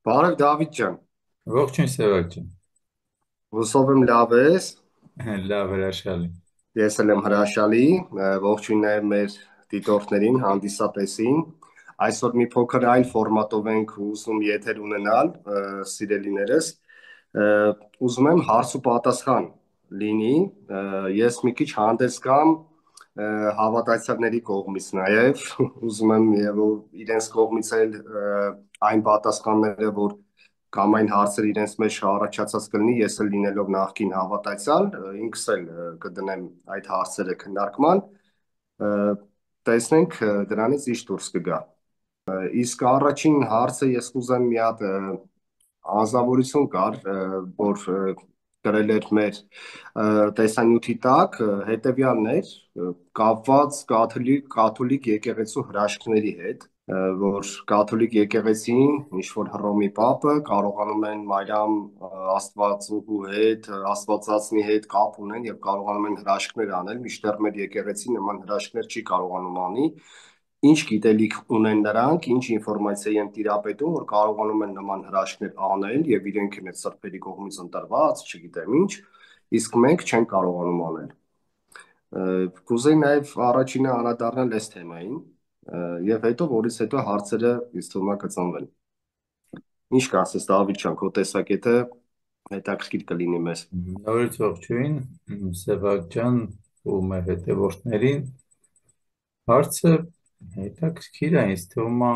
Բարև Դավիթ ջան, Ողջույն Սևակ ջան, հուսով եմ լավ ես, լավ հրաշալի։ ես էլ եմ հրաշալի, ողջույն նաև մեր դիտորդներին, հանդիսատեսին։ Այսօր մի փոքր այլ ֆորմատով ենք ուզում եթեր ունենալ, սիրելիներս։ Ը, Ուզում եմ հարց ու պատասխան լինի, ես մի քիչ հանդես գամ հավատացյալների կողմից նաև, ուզում եմ եւ իրենց կողմից էլ այն պատասխանները, որ կամ այն հարցերը իրենց մեջ առաջացած կլինի, ես էլ լինելով նախկին հավատացյալ, ինքս էլ կդնեմ այդ հարցերը քննարկման, ը, տեսնենք դրանից ինչ դուրս կգա։ Իսկ առաջին հարցը ես կուզեմ մի հատ անձնավորություն կար, որ գրել էր մեր տեսանյութի տակ, հետևյալն էր, կապված կաթոլիկ եկեղեցու հրաշքների հետ, որ կաթոլիկ եկեղեցին, ինչ որ Հռոմի Պապը կարողանում են Մարիամ Աստվածուհու հետ, Աստվածածնի հետ կապ ունեն եւ կարողանում են հրաշքներ անել, մինչդեռ մեր եկեղեցին նման հրաշքներ չի կարողանում անի։ Ինչ գիտելիք ունեն նրանք, ինչ ինֆորմացիա են տիրապետում, որ կարողանում են նման հրաշքներ անել եւ իրենք են այդ սրբերի կողմից ընտրված, չգիտեմ ինչ, իսկ մենք չենք կարողանում անել։ Կուզեի նաև առաջինը անդրադառնալ այս թեմային, եւ հետո որից հետո հարցերը ինձ թվում է կծանվեն։ Ինչ կասես Դավիթ ջան, քո տեսակետը հետաքրքիր կլինի մեզ։ Նորից ողջույն, Սևակ ջան ու մեր հետևորդներին։ Հարցը հետաքրքիր է, ինձ թվում է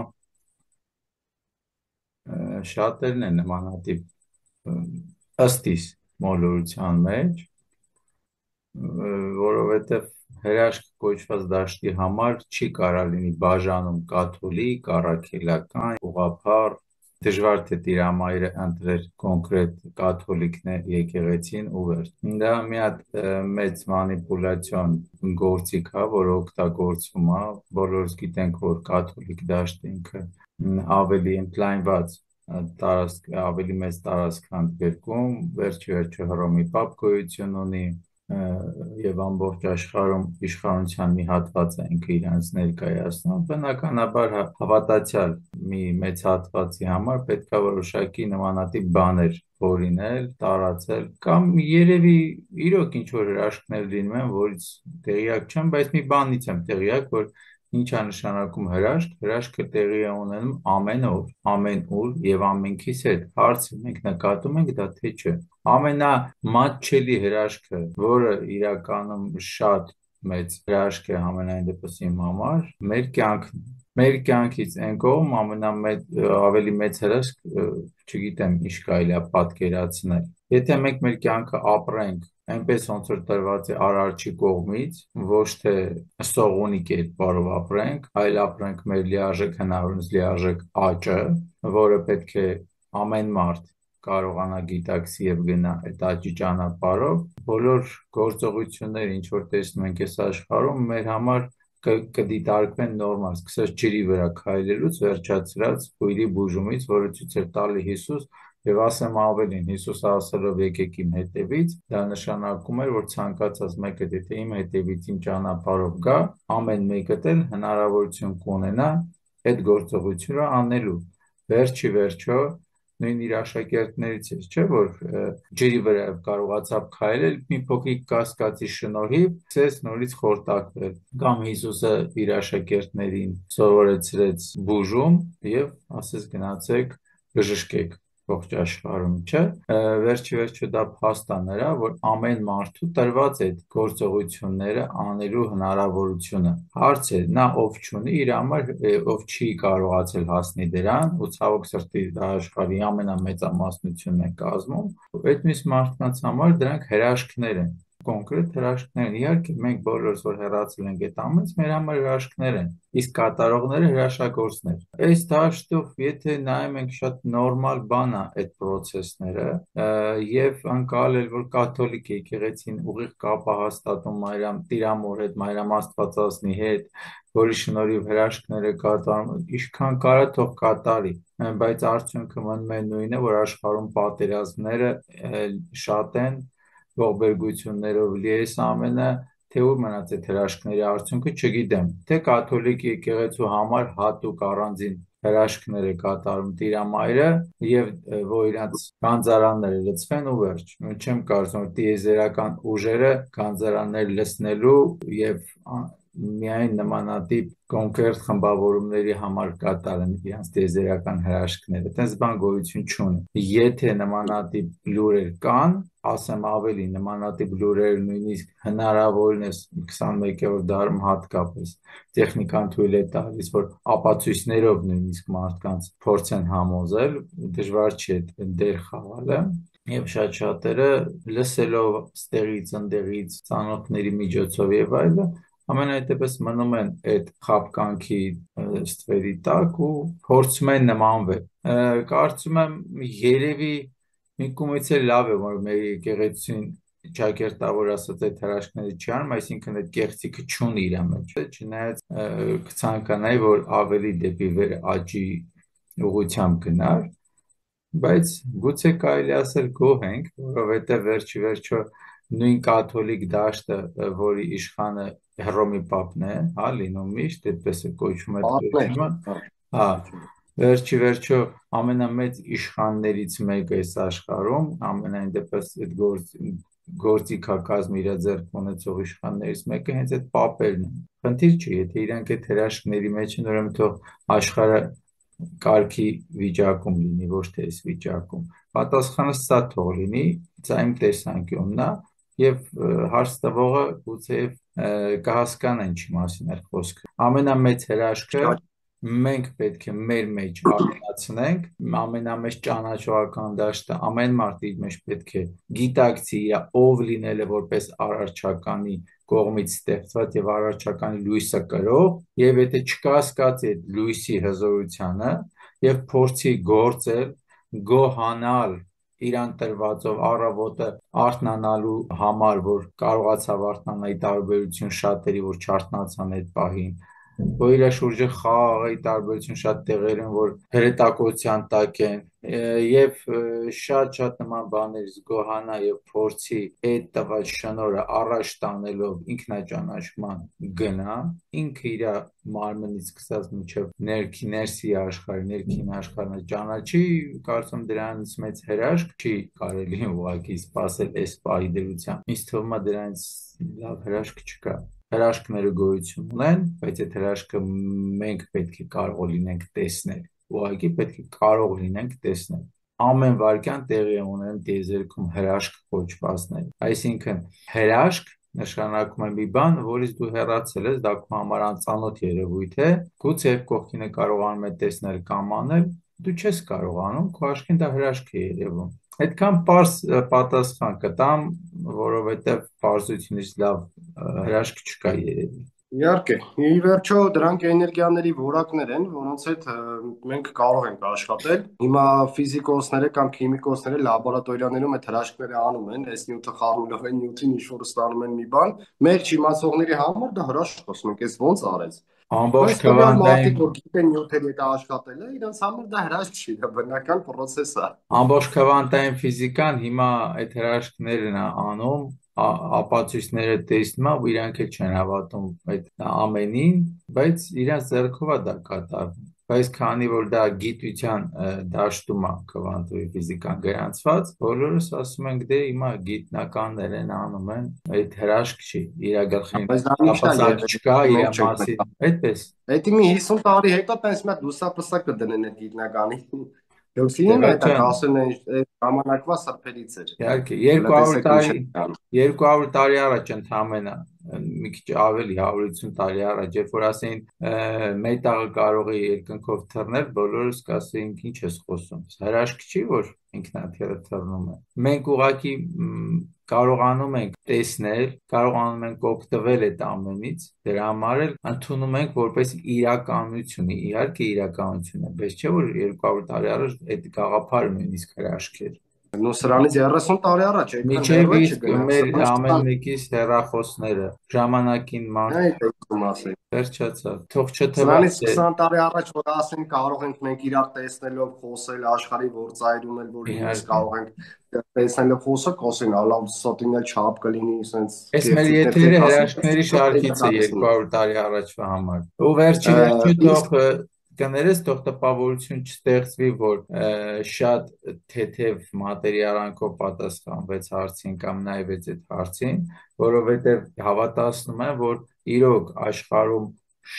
շատերն են նմանատիպ ըստ իս մոլորության մեջ, որովհետև հրաշք կոչված դաշտի համար չի կարա լինի բաժանում կաթոլիկ, առաքելական, ուղղափառ, դժվար թե Տիրամայրը ընտրեր կոնկրետ կաթոլիկներ եկեղեցին ու վերջ։ Դա մի հատ մեծ մանիպուլյացիոն գործիք է, որ օգտագործվում է։ Բոլորս գիտենք, որ կաթոլիկ դաշտը ինքը ավելի ընդլայնված տարածք, ավելի մեծ տարածք է ընդգրկում, վերջի վերջը Հռոմի Պապ գոյություն ունի, եւ ամբողջ աշխարհում իշխանության մի հատված է ինքը իրենց ներկայացնում, բնականաբար հավատացյալ մի մեծ հատվածի համար պետք է որոշակի նմանատիպ բաներ օրինել, տարածել, կամ երևի իրոք ինչ որ հրաշքներ լինում են, որից տեղյակ չեմ, բայց մի բանից եմ տեղյակ, որ ինչ է նշանակում հրաշք, հրաշքը տեղի է ունենում ամեն օր, ամեն ուր եւ ամենքիս հետ։ Հարցը մենք նկատում ենք դա թե չէ։ Ամենամատչելի հրաշքը, որը իրականում շատ մեծ հրաշք է համենայն դեպս իմ համար, մեր կյանքն է։ Մեր կյանքից այն կողմ ավելի մեծ հրաշք, չգիտեմ, ինչ կարելի է պատկերացնել։ Եթե մենք մեր կյանքը ապրենք այնպես ոնց որ տրված է Արարչի կողմից, ոչ թե սողունի կերպարով ապրենք, այլ ապրենք մեր լիարժեք հնարավորինս լիարժեք աճը, որը պետք է ամեն մարդ կարողանա գիտակցի եւ գնա այդ աճի ճանապարհով, բոլոր գործողությունները, ինչ որ տեսնում ենք այս աշխարհում, մեր համար կդիտարկվեն նորմալ, սկսած ջրի վրա քայլելուց, վերջացրած քույրի բուժումից, որը ցույց էր տալի Հիսուս, եւ ասեմ ավելին, Հիսուսը ասելով եկեք իմ հետևից, դա նշանակում էր, որ ցանկացած մեկը եթե իմ հետևից իմ ճանապարհով գա, ամեն մեկը էլ հնարավորություն կունենա այդ գործողությունը անելու։ Վերջի վերջո նույն իր աշակերտներից է, չէ՞ որ ջրի վրա կարողացավ քայլել մի փոքրիկ կասկածի շնորհիվ, սկսեց նորից խորտակվել։ Կամ Հիսուսը իր աշակերտներին սովորեցրեց բուժում եւ ասեց գնացեք բժշկեք ողջ աշխարհում, չէ՞։ Վերջի վերջո դա փաստ է նրա, որ ամեն մարդու տրված է այդ գործողությունները անելու հնարավորությունը։ Հարց է, նա ով չունի իր համար, ով չի կարողացել հասնել դրան, ու ցավոք սրտի դա աշխարհի ամենամեծամասնությունն է կազմում, այդ մյուս մարդկանց համար դրանք հրաշքներ են, կոնկրետ հրաշքներ են։ Իհարկե մենք բոլորս որ հեռացել ենք այդ ամենից, մեր համար հրաշքներ են, իսկ կատարողները հրաշագործներ։ Այս դաշտով եթե նայում ենք շատ նորմալ բան է այդ process-ները, եւ անցալել որ կաթոլիկ եկեղեցին ուղիղ կապ է հաստատում Մարիամ Տիրամոր հետ, Մարիամ Աստվածածնի հետ, որի շնորհիվ հրաշքները կատարում, ինչքան կարա թող կատարի, բայց արդյունքը մնում է նույնը, որ աշխարհում պատերազմները շատ են, ողբերգություններով լի է այս ամենը, թե ուր մնաց այդ հրաշքների արդյունքը, չգիտեմ, թե կաթոլիկ եկեղեցու համար հատուկ առանձին հրաշքներ է կատարում Տիրամայրը եւ որ իրանց գանձարանները լցվեն ու վերջ։ Չեմ կարծում որ տիեզերական ուժերը գանձարաններ լցնելու եւ միայն նմանատիպ կոնկրետ խմբավորումների համար կատարեն իրենց տիեզերական հրաշքները։ Այդպես բան գոյություն չունի։ Եթե նմանատիպ լուրեր կան, ասեմ ավելի նմանատիպ լուրեր նույնիսկ հնարավորինս 21-րդ դարում հատկապես տեխնիկան թույլ է տալիս, որ ապացույցներով նույնիսկ մարդկանց փորձեն համոզել, դժվար չի այդ դեր խաղալը։ Եվ շատ շատերը լսելով ստեղից ընդեղից ծանոթների միջոցով եւ այլը ամենայնտեպս մնում են այդ խաբկանքի ստվերի տակ ու փորձում են նմանվել։ Կարծում եմ երևի մի կողմից էլ լավ է որ մեր եկեղեցին ճակերտավոր ասած այդ հրաշքները չի անում, այսինքն այդ կեղծիքը չունի իր մեջ։ Չնայած կցանկանայի որ ավելի դեպի վեր աճի ուղղությամբ գնար, բայց գուցե կարելի ասել գոհ ենք, որովհետև վերջի վերջո նույն կաթոլիկ դաշտը, որի իշխանը Հռոմի Պապն է, հա, լինում միշտ, այդպես է կոչվում այդ կոչումը, հա, վերջի վերջո ամենամեծ իշխաններից մեկը այս աշխարհում, ամենայն դեպս այդ գործիքակազմը իր ձեռքում ունեցող իշխաններից մեկը հենց այդ Պապերն են։ Խնդիր չի, եթե իրանք այդ հրաշքների մեջ են, ուրեմն թող աշխարհը կարգի վիճակում լինի, ոչ թե այս վիճակում։ Պատասխանը սա թող լինի, սա իմ տեսանկյունն է, եւ հարց տվողը գուցե կհասկանա ինչի մասին է խոսքը։ Ամենամեծ հրաշքը մենք պետք է մեր մեջ արտնացնենք, ամենամեծ ճանաչողական դաշտը ամեն մարդ իր մեջ պետք է գիտակցի իր ով լինելը որպես արարչականի կողմից ստեղծված եւ արարչականի լույսը կրող, եւ եթե չկասկածի այդ լույսի հզորությանը եւ փորձի գործել, գոհանալ իրան տրվածով առավոտը արթնանալու համար, որ կարողացավ արթնանալ ի տարբերություն շատերի, որ չարթնացան այդ պահին, որ իր շուրջը խաղաղի տարբերություն շատ տեղեր են, որ հրետակոծության տակ են եւ շատ նման բաներից գոհանա եւ փորձի այդ տված շնորհը առաջ տանելով ինքնաճանաչման գնա, ինքը իր մարմնից սկսած մինչև ներսի աշխարհ, ներքին աշխարհը ճանաչի, կարծում դրանից մեծ հրաշք չի կարելի ուղղակի սпасել այս պահի դրությամբ։ Ինձ թվում է դրանից լավ հրաշք չկա։ Հրաշքները գոյություն ունեն, բայց այդ հրաշքը մենք պետք է կարող լինենք տեսնել։ Ուղղակի պետք է կարող լինենք տեսնել։ Ամեն վարքյան տեղի է ունենում տիեզերքում հրաշք կոչվածներ։ Այսինքն հրաշք նշանակում է մի բան, որից դու հեռացել ես, դա քո համար անծանոթ երևույթ է, գուցե կողքինը կարողանում է տեսնել կամ անել, դու չես կարողանում, քո աչքին դա հրաշք է երևում։ Այդքան պարզ պատասխան կտամ, որովհետև պարզությունից լավ հրաշք չկա երևի։ Իհարկե, ի վերջո դրանք էներգիաների որակներ են, որոնց հետ մենք կարող ենք աշխատել։ Հիմա ֆիզիկոսները կամ քիմիկոսները լաբորատորիաներում այդ հրաշքները անում են, այս նյութը խառնելով են նյութին ինչ-որ ստանում են մի բան։ Մեր չիմացողների համար դա հրաշք է, ասում ենք, այս ոնց արեց։ Ամբողջ քվանտային որ գիտեն նյութերի հետ աշխատել է, իրենց համար դա հրաշք չի, դա բնական process է։ Ամբողջ քվանտային ֆիզիկան հիմա այդ հրաշքներն է անում, ապացույցները տեսնում է, ու իրանք էլ չեն հավատում այդ ամենին, բայց իրենց ձեռքով է դա կատարվում։ Բայց քանի որ դա գիտության դաշտում է քվանտური ֆիզիկան գրանցված, բոլորս ասում ենք դե հիմա գիտնականներ են անում են, այդ հրաշք չի, իր գլխին ապացակ չկա իր մասին, այդպես։ Դա մի 50 տարի հետո տես մի հատ լուսապսակ կդնեն այդ գիտնականի։ Դոքսին է դա ասեն այն ժամանակվա սրբերից էր։ Իհարկե 200 տարի առաջ ընդամենը մի քիչ ավելի 150 տարի առաջ, երբ որ ասեին մետաղը կարող է երկնքով թռնել, բոլորս կասեինք ինչ ես խոսում։ Հրաշք չի, որ ինքնաթիռը թռնում է։ Մենք ուղղակի կարողանում ենք տեսնել, կարողանում ենք օգտվել այդ ամենից, դրա համար էլ ընդունում ենք որպես իրականություն, իհարկե իրականություն է, բայց չէ որ 200 տարի առաջ այդ գաղափարը նույնիսկ հրաշք էր։ Նո սրանից 30 տարի առաջ մինչև իսկ մեր ամեն մեկից հեռախոսները ժամանակին ասեն վերջացավ թող չթվա սրանից 20 տարի առաջ որ ասեն կարող ենք մենք իրար տեսնելով խոսել աշխարհի որ ծայրում էլ որ ինձ կարող ենք տեսնելով խոսը կոսին ալավ սոտին էլ չափ կլինի sense այս մեր եթերը հրաշքների շարքից է 200 տարի առաջվա համար ու վերջի թող կներես, թող տպավորություն չստեղծվի, որ շատ թեթև մատերիալանքով պատասխանվեց հարցին կամ նայվեց այդ հարցին, որովհետև հավատացնում եմ, որ իրոք աշխարհում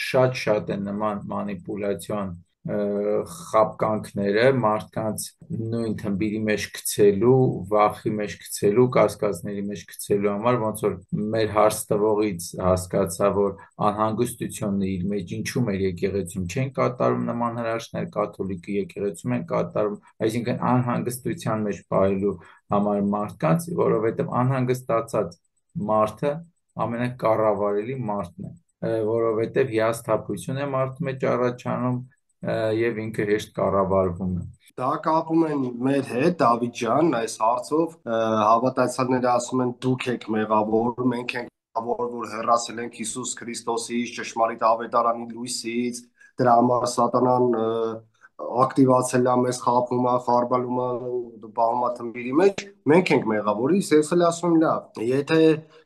շատ են նման մանիպուլյացիոն խապկանքները մարդկանց նույն թմբիրի մեջ գցելու, վախի մեջ գցելու, կասկածների մեջ գցելու համար, ոնց որ մեր հարց տվողից հասկացա, որ անհանգստությունն իր մեջ ինչու մեր եկեղեցում չեն կատարում նման հրաշքներ, կաթոլիկի եկեղեցում են կատարում, այսինքն անհանգստության մեջ պահելու համար մարդկանց, որովհետև անհանգստացած մարդը ամենակառավարելի մարդն է, որովհետև հիասթափություն է մարդու մեջ առաջանում եւ ինքը հեշտ կառավարվում է։ Դա կապում են մեր հետ, Դավիթ ջան, այս հարցով հավատացյալները ասում են դուք եք մեղավոր, մենք ենք մեղավոր, որ հեռացել ենք Հիսուս Քրիստոսից, ճշմարիտ ավետարանի լույսից, դրա համար սատանան ակտիվացել է մեզ, խաբում է, խարբալում է, բահում է թմբիրի մեջ, մենք ենք մեղավոր, ես էլ ասում եմ լավ, եթե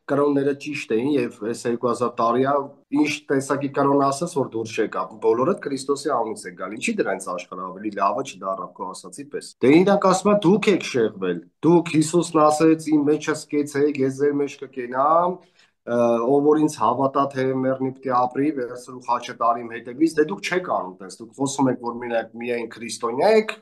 կրոնները ճիշտ էին եւ այս 2000 տարի է ինչ տեսակի կրոն ասես որ դուրս չեկա բոլորդ Քրիստոսի անունից է գալ ինչի դրանց աշխարհ ավելի լավը չդառավ քո ասացի պես դե իրանք ասում են դուք եք շեղվել դուք Հիսուսն ասեց իմ մեջը սկեցեք ես ձեր մեջ կկենամ ով որ ինձ հավատա թե մեռնի պիտի ապրի վերցրու խաչը տարիմ հետևից դե դուք չեք անում տես դուք խոսում եք որ միայն քրիստոնյա եք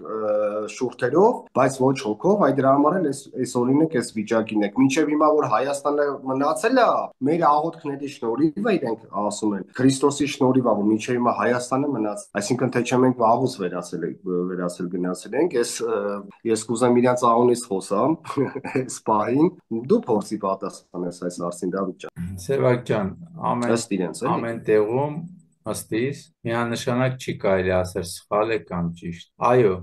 շուրթերով բայց ոչ հոգով այդ դրա համար էլ այս օրինակ այս վիճակին եք մինչև հիմա որ Հայաստանը մնացել է մեր աղոթքների շնորհիվ իրենք ասում են Քրիստոսի շնորհիվ որ մինչև հիմա Հայաստանը մնաց այսինքն թե չէ մենք վաղուց վերացել գնացել ենք ես կուզեմ իրանց անունից խոսամ այս պահին դու փորձի պատասխանես այս հարցին Դավիթ Սևակ ջան, ամեն տեղում ըստիս միանշանակ չի կարելի ասել սխալ է կամ ճիշտ։ Այո,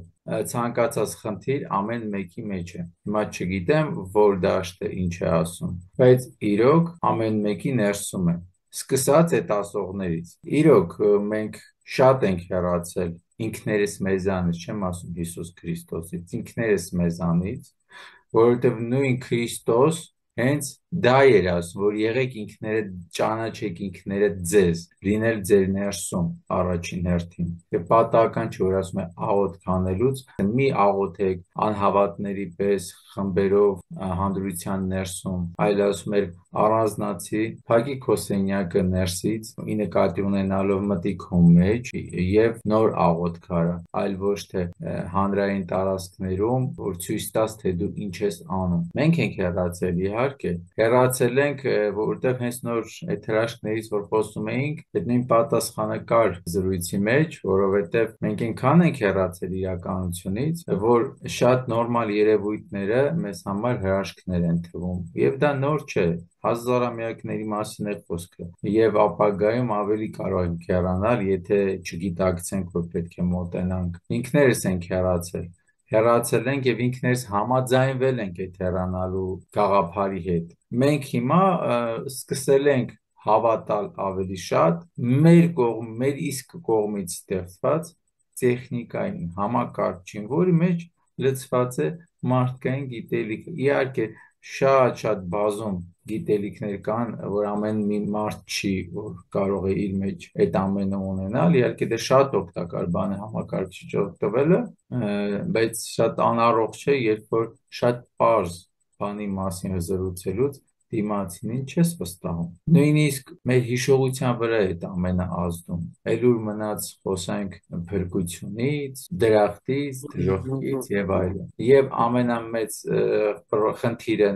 ցանկացած խնդիր ամեն մեկի մեջ է։ Հիմա չգիտեմ, որ դաշտը ինչ է ասում, բայց իրոք ամեն մեկի ներսում է։ Սկսած այդ ասողներից։ Իրոք մենք շատ ենք հեռացել ինքներս մեզանից, չեմ ասում Հիսուս Քրիստոսից, ինքներս մեզանից, որովհետև նույն Քրիստոս հենց դա էր ասում, որ եղեք ինքներդ ճանաչեք ինքներդ ձեզ, լինել ձեր ներսում առաջին հերթին։ Եվ պատահական չէ, որ ասում է աղոթք անելուց մի աղոթեք անհավատների պես խմբերով հանդրության ներսում, այլ ասում էր առանձնացի, փակի քո սենյակը ներսից, ի նկատի ունենալով մտի քո մեջ եւ նոր աղոթք արա, այլ ոչ թե հանրային տարածքներում, որ ցույց տաս, թե դու ինչ ես անում։ Մենք ենք հեռացել, իհարկե, հեռացել ենք, որովհետև հենց նոր այդ հրաշքներից, որ խոսում էինք, այդ նույն պատասխանը կար զրույցի մեջ, որովհետև մենք այնքան ենք հեռացել իրականությունից, որ շատ նորմալ երևույթները մեզ համար հրաշքներ են թվում, եւ դա նոր չէ, հազարամյակների մասին է խոսքը, եւ ապագայում ավելի կարող ենք հեռանալ, եթե չգիտակցենք, որ պետք է մոտենանք, ինքներս ենք հեռացել ենք եւ ինքներս համաձայնվել ենք այդ հեռանալու գաղափարի հետ։ Մենք հիմա սկսել ենք հավատալ ավելի շատ մեր իսկ կողմից ստեղծված տեխնիկային համակարգչին, որի մեջ լցված է մարդկային գիտելիքը։ Իհարկե, շատ բազում գիտելիքներ կան, որ ամեն մի մարդ չի, որ կարող է իր մեջ այդ ամենը ունենալ, իհարկե դա շատ օգտակար բան է համակարգիչ օգտվելը, բայց շատ անառողջ է, երբ որ շատ պարզ բանի մասին զրուցելուց դիմացինին չես վստահում։ Նույնիսկ մեր հիշողության վրա է այդ ամենը ազդում։ Այլուր մնաց խոսանք փրկությունից, դրախտից, դժոխքից եւ այլն։ Եվ ամենամեծ խնդիրը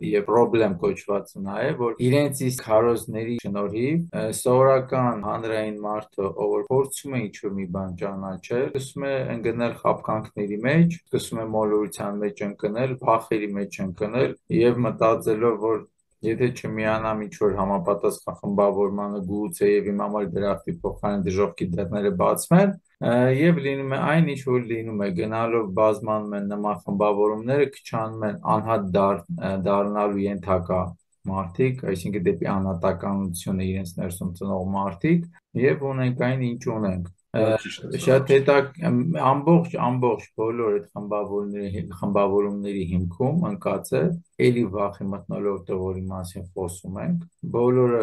եւ պրոբլեմ կոչվածը նա է, որ իրենց իսկ քարոզների շնորհիվ սովորական հանրային մարդը, ով փորձում է ինչ-որ մի բան ճանաչել, սկսում է ընկնել խաբկանքների մեջ, սկսում է մոլորության մեջ ընկնել, փախերի մեջ ընկնել եւ մտածելով, որ եթե չմիանամ ինչ-որ համապատասխան խմբավորմանը գուցե եւ իմ համար դրախտի փոխարեն դժոխքի դռները բացվեն, եւ լինում է այն ինչ որ լինում է, գնալով բազմանում են նման խմբավորումները, քչանում են անհատ դառնալու ենթակա մարդիկ, այսինքն դեպի անհատականությունը իրենց ներսում ծնող մարդիկ եւ ունենք այն ինչ ունենք։ Շատ ամբողջ բոլոր այդ խմբավորումների հիմքում ընկած է էլի վախի մթնոլորտը, որի մասին խոսում ենք, բոլորը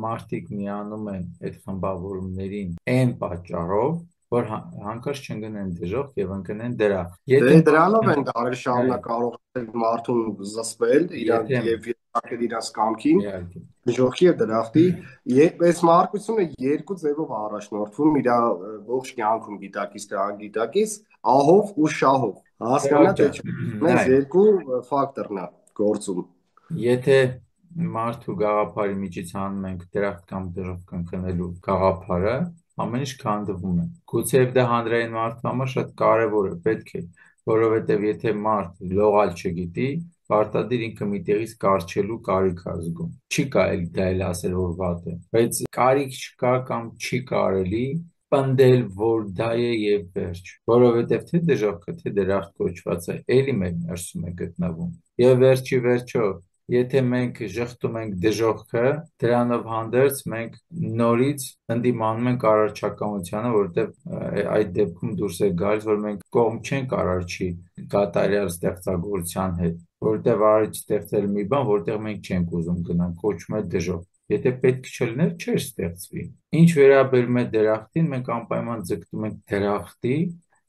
մարդիկ միանում են այդ խմբավորումներին այն պատճառով, որ հանկարծ չընկնեն դժոխք եւ ընկնեն դրախտ։ Դե դրանով են արել շարունակ կարող մարդուն զսպել իրանք Եթե եւ յետակել իրաց կամքին իհարկե դժոխքի եւ դրախտի այս մարկությունը երկու ձևով առաջնորդվում իր ողջ կյանքում գիտակից թե անգիտակից ահով ու շահով հասկանա թե նայ, այս երկու ֆակտորն է գործում եթե մարդու գաղափարի միջից հանում ենք դրախտ կամ դժոխք ընկնելու գաղափարը, ամեն ինչ քանդվում է։ Գուցեև դա հանրային մարդու համար շատ կարևոր է, պետք է, որովհետև եթե մարդ լողալ չգիտի, պարտադիր ինքը մի տեղից կառչելու կարիք է զգում։ Չի կարելի դա էլ ասել, որ վատ է, բայց կարիք չկա կամ չի կարելի պնդել, որ դա է եւ վերջ, որովհետեւ թե դժոխքը, թե դրախտ կոչվածը էլի մեր ներսում է գտնվում։ Եվ վերջի վերջո, եթե մենք ժխտում ենք դժոխքը, դրանով հանդերձ մենք նորից ընդդիմանում ենք արարչականությանը, որովհետև այդ դեպքում դուրս է գալիս, որ մենք կողմ չենք արարչի կատարյալ ստեղծագործության հետ, որովհետև արարիչ ստեղծել մի բան, որտեղ մենք չենք ուզում գնանք, կոչվում է դժոխք։ Եթե պետք չլիներ, չէր ստեղծվի։ Ինչ վերաբերում է դրախտին, մենք անպայման ձգտում ենք դրախտի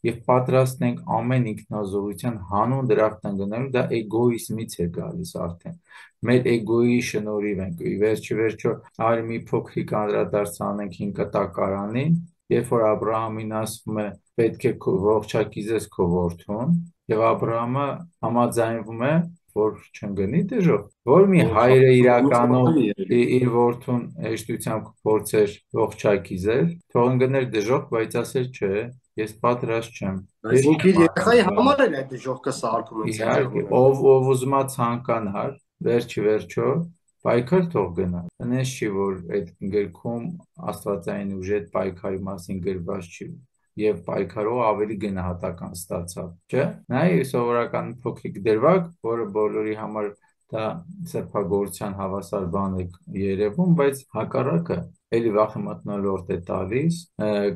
եւ պատրաստ ենք ամեն ինքնազոհության հանուն դրախտ ընկնելու, դա էգոիզմից է գալիս արդեն։ Մեր էգոյի շնորհիվ ենք։ Վերջի վերջո արի մի փոքրիկ անդրադարձ անենք հին կտակարանին, երբ որ Աբրահամին ասվում է պետք է ողջակիզես քո որդուն, եւ Աբրահամը համաձայնվում է, որ չընկնի դժոխք, որ մի հայր է իրականում իր որդուն հեշտությամբ փորձեր ողջակիզել, թող ընկներ դժոխք, բայց ասել չէ, ես պատրաստ չեմ։ Բայց ինքը իր երեխայի համար էլ այդ դժոխքը սարքում է Իհարկե, ով ուզում է ցանկանար, վերջի վերջո պայքար թող գնա։ Այնպես չի, որ այդ գրքում աստվածային ուժի այդ պայքարի մասին գրված չի եւ պայքարող ավելի գնահատական ստացավ, չէ՞։ Նայ սովորական փոքրիկ դրվագ, որը բոլորի համար դա սրբագործության հավասար բան է երևում, բայց հակառակը էլի վախի մթնոլորտ է տալիս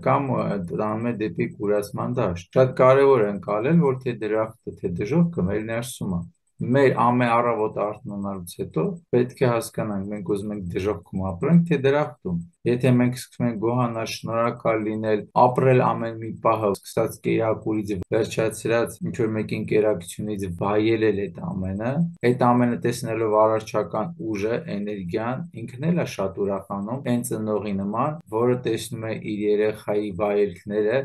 կամ տանում է դեպի կուրացման դաշտ։ Շատ կարևոր է ընկալել, որ թե դրախտը, թե դժոխքը մեր ներսում է։ Մեր ամեն առավոտ արթնանալուց հետո պետք է հասկանանք, մենք ուզում ենք դժոխքում ապրենք, թե դրախտում։ Եթե մենք սկսում ենք գոհանալ, շնորհակալ լինել, ապրել ամեն մի պահը, սկսած կերակուրից վերջացրած ինչ-որ մեկին կերակցությունից վայելել այդ ամենը տեսնելով արարչական ուժը, էներգիան, ինքն էլ է շատ ուրախանում, այն ծնողի նման, որը տեսնում է իր երեխայի վայելքները,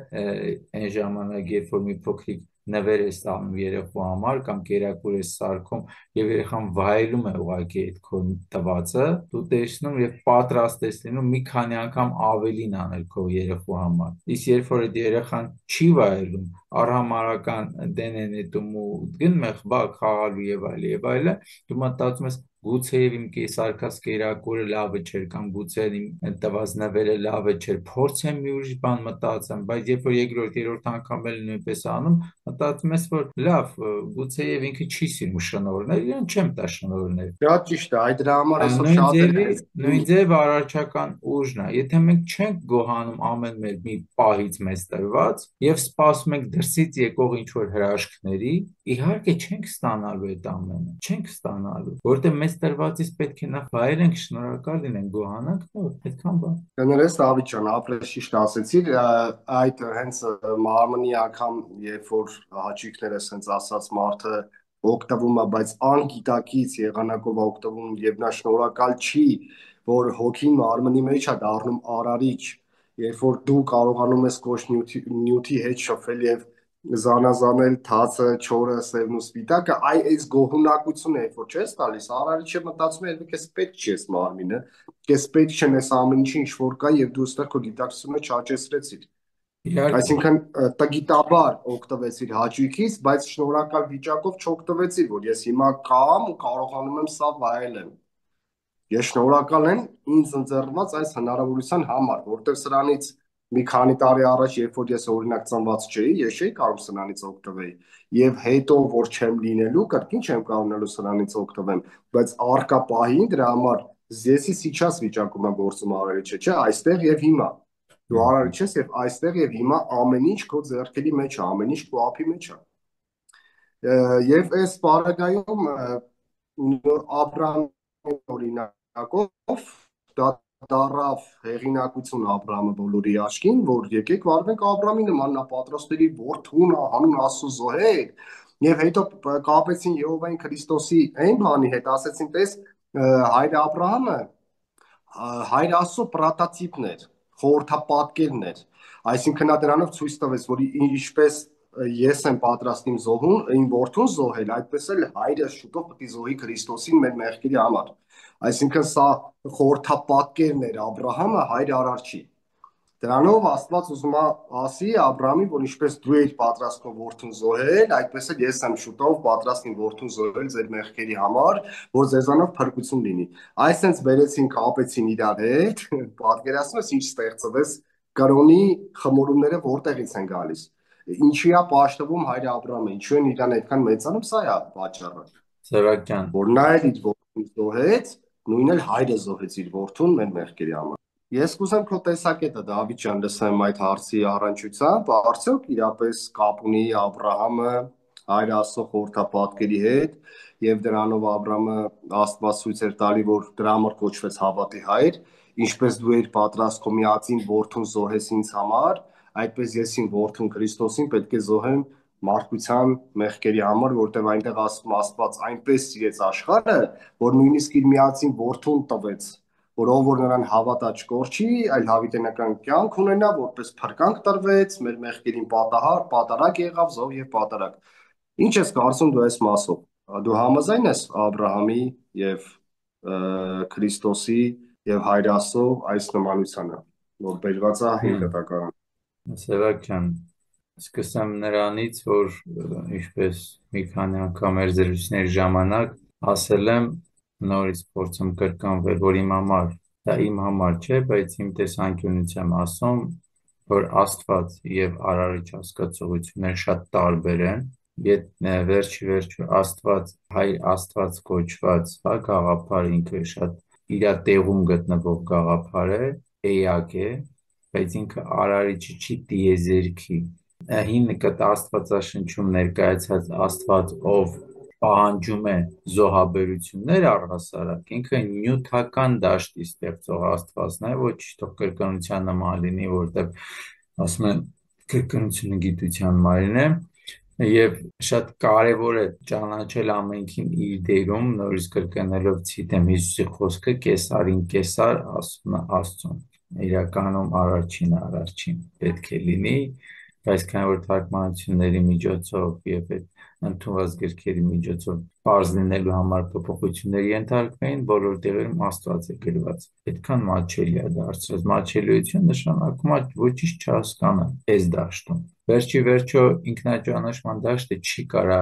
այն ժամանակ, երբ որ մի փոքրիկ նվեր է ստանում երեխու համար կամ կերակուր է սարքում եւ երեխան վայելում է ուղղակի այդ քո տվածը, դու տեսնում եւ պատրաստ ես լինում մի քանի անգամ ավելին անել քո երեխու համար։ Իսկ երբ որ այդ երեխան չի վայելում, արհամարական դեն է նետում ու գնում է խաղալու եւ այլը, դու մտածում ես գուցեև իմ սարքած կերակուրը լավը չէր կամ գուցե իմ տված նվերը լավը չէր, փորձեմ մի ուրիշ բան մտածեմ, բայց երբ որ երկրորդ, երրորդ անգամ էլ նույնպես անում, մտածում ես, որ լավ, գուցեև ինքը չի սիրում շնորհներ, իրեն չեմ տա շնորհներ։ Շատ ճիշտ է, այդ դրա համար այսօր շատերը Նույն ձև արարչական ուժն է։ Եթե մենք չենք գոհանում ամեն մի պահից մեզ տրված եւ սպասում ենք դրսից եկող ինչ որ հրաշքների, իհարկե չենք ստանալու այդ ամենը, չենք ստանալու, որտեղ մեզ տրվածից պետք է նախ վայելենք, շնորհակալ լինենք, գոհանանք, այդքան բան։ Կներես Դավիթ ջան, ապրես ճիշտ ասեցիր, այդ հենց մարմնի անգամ, երբ որ հաճույքները ասենց ասած մարդը օգտվում է, բայց անգիտակից եղանակով օգտվում եւ նա շնորհակալ չի, որ հոգին մարմնի մեջ է դառնում արարիչ, երբ որ դու կարողանում ես կոշ նյութի հետ շփվել եւ զանազանել թացը, չորը, սևն ու սպիտակը, այս գոհունակությունը, երբ որ չես տալիս, արարիչը մտածում է, երբեք էս պետք չի էս մարմինը, քեզ պետք չեն էս ամեն ինչ ինչ որ կա եւ դու ստեղ քո գիտակցությունը չաճեցրեցիր։ Այսինքն տգիտաբար օգտվեցիր հաճույքից, բայց շնորհակալ վիճակով չօգտվեցիր, որ ես հիմա կամ ու կարողանում եմ սա վայելեմ։ Ես շնորհակալ եմ ինձ ընձեռված այս հնարավորության համար, որտեղ սրանից մի քանի տարի առաջ, երբ որ ես օրինակ ծնված չէի, ես չէի կարող սրանից օգտվել։ Եվ հետո որ չեմ լինելու, կրկին չեմ կարողանալու սրանից օգտվեմ, բայց արկա պահին դրա համար զեսի սիչաս վիճակում է գործում արարիչը, չէ, այստեղ եւ հիմա։ Դու արարիչ ես եւ այստեղ եւ հիմա ամեն ինչ քո ձեռքերի մեջ է, ամեն ինչ քո ափի մեջ է։ Եվ այս պարագայում Աբրահամի օրինակով դա դարավ հեղինակություն Աբրահամը բոլորի աչքին, որ եկեք վարվենք Աբրահամի նման, նա պատրաստելի որդուն հանուն Աստծո զոհեր, եւ հետո կապեցին Եհովային Քրիստոսի այն բանի հետ, ասեցին, տես հայր Աբրահամը հայր Աստծո պրոտոտիպն էր, խորհրդապատկերն էր, այսինքն նա դրանով ցույց տվեց, որ ինչպես ես եմ պատրաստ իմ զոհուն, իմ որդուն զոհել, այդպես էլ հայրը շուտով պետք է զոհի Քրիստոսին մեր մեղքերի համար։ Այսինքն սա խորհրդապատկերն էր Աբրահամը հայր Արարչի։ Դրանով Աստված ուզում է ասի Աբրահամին, որ ինչպես դու ես պատրաստ քո որդուն զոհել, այդպես էլ ես եմ շուտով պատրաստ իմ որդուն զոհել ձեր մեղքերի համար, որ ձեզանով փրկություն լինի։ Այսենց վերեցին, կապեցին իրար հետ, պատկերացնում ես ինչ ստեղծվեց, կրոնի խմորումները որտեղից են գալիս։ Ինչի է պաշտվում հայր Աբրահամը, ինչու են իրան այդքան մեծանում, սա է պատճառը։ Սևակյան, Որ նա էլ իր որդուն զոհեց, նույն էլ հայրը զոհեց իր որդուն մեր մեղքերի համար։ Ես կուզեմ քո տեսակետը Դավիթ ջան լսեմ այդ հարցի առնչությամբ, արդյոք իրապես կապ ունի Աբրահամը հայր Աստծո խորհրդապատկերի հետ եւ դրանով Աբրահամը Աստված ցույց էր տալի, որ դրա համար կոչվեց հավատի հայր, ինչպես դու ես պատրաստ քո միածին որդուն զոհես ինձ համար, այդպես ես իմ որդուն Քրիստոսին պետք է զոհեմ մարդկության մեղքերի համար, որտեղ այնտեղ ասում Աստված այնպես սիրեց աշխարհը, որ նույնիսկ իր միածին որդուն տվեց, որ ով որ նրան հավատա չկորչի, այլ հավիտենական կյանք ունենա, որպես փրկանք տրվեց, մեր մեղքերին պատարակ եղավ, զոհ եւ պատարակ։ Ինչ ես կարծում դու այս մասով։ Դու համաձայն ես Աբրահամի եւ Քրիստոսի եւ Հայր Աստծո այս նմանությանը, որ բերված է հին կտակարան։ Սևակյան, սկսեմ նրանից, որ ինչպես մի քանի անգամ մեր զրույցների ժամանակ ասել եմ, նորից փորձում կրկնվել, որ իմ համար, դա իմ համար չէ, բայց իմ տեսանկյունից եմ ասում, որ Աստված եւ Արարիչ հասկացողությունները շատ տարբեր են։ Վերջի Աստված, հայր Աստված կոչված, գաղափար ինքը շատ իր տեղում գտնվող գաղափար է, էակ է, բայց ինքը Արարիչը չի տիեզերքի։ Հին Աստվածաշնչում ներկայացած Աստված, ով պահանջում է զոհաբերություններ առհասարակ, ինքը նյութական դաշտի ստեղծող Աստվածն է, ոչ թող կրկնության նման լինի, որտեղ ասում են կրկնությունը գիտության մայրն է, եւ շատ կարեւոր է ճանաչել ամենքին իր դերում, նորից կրկնելով ցիտեմ Հիսուսի խոսքը, կեսարին կեսար, ասում է Աստծուն, իրականում Արարչին պետք է լինի, բայց քանի որ թարգմանությունների միջոցով եւ այդ ընդունված գրքերի միջոցով բարձ լինելու համար փոփոխությունների ենթարկվեին, բոլոր տեղերում Աստված է գրված։ Այդքան մատչելի է դարձած։ Մատչելիություն նշանակում է ոչինչ չհասկանալ այս դաշտում։ Վերջո ինքնաճանաչման դաշտը չի կարա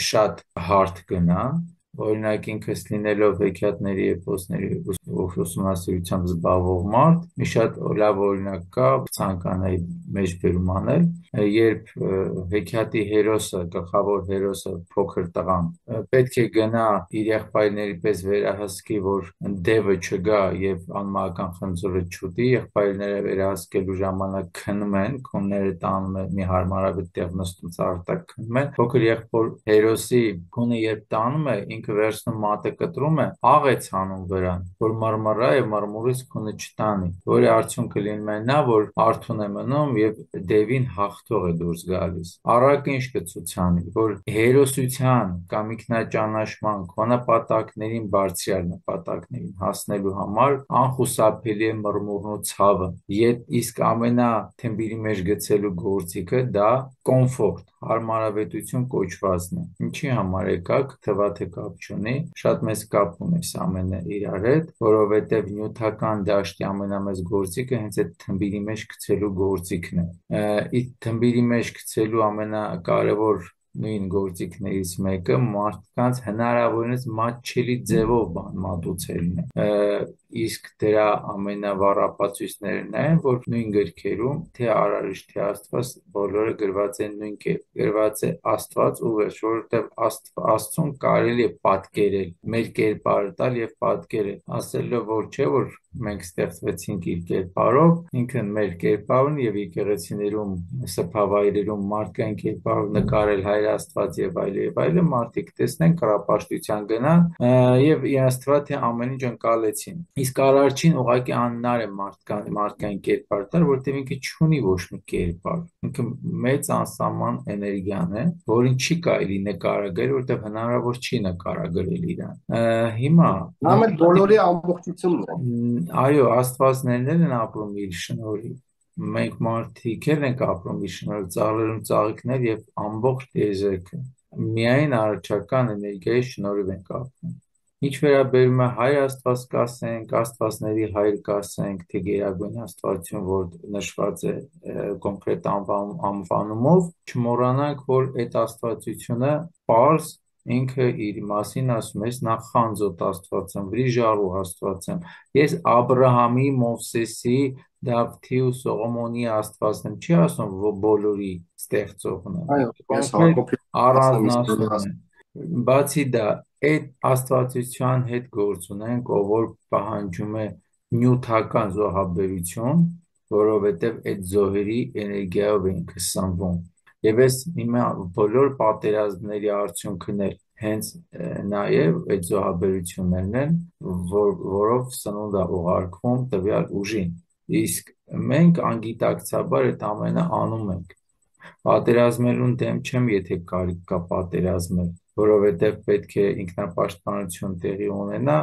շատ հարթ գնա, օրինակ ինքս լինելով հեքիաթների էպոսների ուսումնասիրությամբ զբաղվող մարդ, մի շատ լավ օրինակ կա, ցանկանայի մեջբերում անել, երբ հեքիաթի հերոսը, գլխավոր հերոսը, փոքր տղան, պետք է գնա իր եղբայրների պես վերահսկի, որ դևը չգա եւ անմահական խնձորը չուտի, եղբայրները վերահսկելու ժամանակ քնում են, քունները տանում են մի հարմարավետ տեղ նստում ծառտակ քնում են, փոքր եղբոր հերոսի քունը երբ տանում է, ինքը վերցնում մատը կտրում է, աղ է ցանում վրան, որ մռմռա եւ մռմուրից քունը չտանի, որի արդյունքը լինում է նա, որ արթուն է մնում եւ դևին հաղթող է դուրս գալիս։ Առակը ինչ կցուցանի, որ հերոսության կամ ինքնաճանաչման քոնապատակներին բարձրյալ նպատակներին հասնելու համար անխուսափելի է մռմուրն ու ցավը։ Իսկ ամենաթմբիրի մեջ գցելու գործիքը դա կոմֆորտ, հարմարավետություն կոչվածն է։ Ինչի համար եկակ, թվա թե կապ չունի, շատ մեծ կապ ունի այս ամենը իրար հետ, որովհետև նյութական դաշտի ամենամեծ գործիքը հենց այդ թմբիրի մեջ գցելու գործիքն է։ Այդ թմբիրի մեջ գցելու ամենակարևոր նույն գործիքներից մեկը մարդկանց հնարավորինս մատչելի ձևով բան մատուցելն է։ Իսկ դրա ամենավառ ապացույցներն այն, որ նույն գրքերում թե Արարիչ, թե Աստված բոլորը գրված են նույն կերպ, գրված է Աստված ու վերջ, որովհետև Աստծուն կարելի է պատկերել, մեր կերպարը տալ եւ պատկերել, ասելով որ չէ, որ մենք ստեղծվեցինք իր կերպարով, ինքը մեր կերպարն եւ եկեղեցիներում, սփավայրերում մարդկային կերպարով նկարել հայր հայրաստված եւ այլն, մարդիկ տեսնեն կռապաշտության գնան եւ իրենց թվա թե ամեն ինչ ընկալեցին։ Իսկ Արարչին ուղղակի անհնար է մարդկային կերպար տալ, որտեղ ինքը չունի ոչ մի կերպար։ Ինքը մեծ անսահման էներգիան է, որին չի կարելի նկարագրել, որտեղ հնարավոր չի նկարագրել իրան։ Հիմա Նա մեր բոլորի ամբողջությունն է։ Այո, աստվածներն են ապրում իր շնորհիվ։ Մենք մարդիկ ենք ապրում իր շնորհիվ, ծառերում ծաղիկներ եւ ամբողջ տիեզերքը։ Միայն արարչական էներգիայի շնորհիվ ենք ապրում։ Ինչ վերաբերում է հայր աստված կասենք, աստվածների հայր կասենք, թե գերագույն աստվածություն, որ նշված է կոնկրետ անվանումով, չմոռանանք, որ այդ աստվածությունը պարզ ինքը իր մասին ասում է, նախ խանձոտ աստված եմ, վրիժառու աստված եմ, ես Աբրահամի, Մովսեսի, Դավթի ու Սողոմոնի աստվածն եմ, չի ասում, որ բոլորի ստեղծողն է։ Այո, ես Հակոբի առանձնացում է։ Բացի դա, այդ աստվածության հետ գործ ունենք, ով որ պահանջում է նյութական զոհաբերություն, որովհետև այդ զոհերի էներգիայով ենք սնվում։ Եվ այս հիմա բոլոր պատերազմների արդյունքն է հենց նաև այդ զոհաբերություններն են, որով սնունդ է ուղարկվում տվյալ ուժին։ Իսկ մենք անգիտակցաբար այդ ամենը անում ենք։ Պատերազմելուն դեմ չեմ, եթե կարիք կա պատերազմել, որովհետև պետք է ինքնապաշտպանություն տեղի ունենա,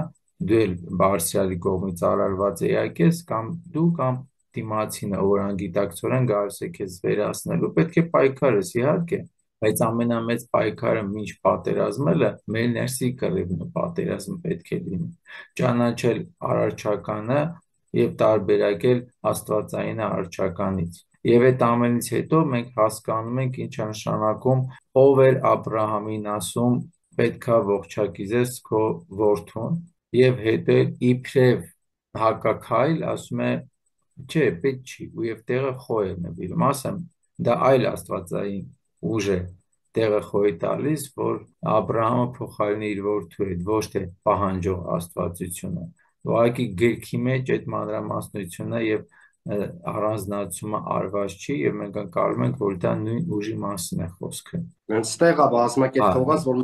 դու էլ բարձրալի կողմից արարված էակ ես, կամ դու կամ դիմացինը, որ անգիտակցորեն գալիս է քեզ վերացնելու, պետք է պայքարես, իհարկե, բայց ամենամեծ պայքարը մինչ պատերազմելը մեր ներսի կռիվն է, պատերազմ պետք է լինի, ճանաչել արարչականը եւ տարբերակել աստվածային արարչականից։ Եվ այդ ամենից հետո մենք հասկանում ենք ինչ է նշանակում ով էր Աբրահամին ասում պետքա ողջակիզես քո որդուն եւ հետո իբրև հակակայլ ասում է չէ պետք չի ու եւ տեղը խոյ է նվիրում ասեմ դա այլ աստվածային ուժ է տեղը խոյ տալիս որ Աբրահամը փոխարինի իր որդու հետ ոչ թե պահանջող աստվածությունը ուղղակի գրքի մեջ այդ մանրամասնությունը եւ առանձնացումը արված չի եւ մենք անցալում ենք որ դա նույն ուժի մասին է խոսքը այստեղ է բազմակերպված որ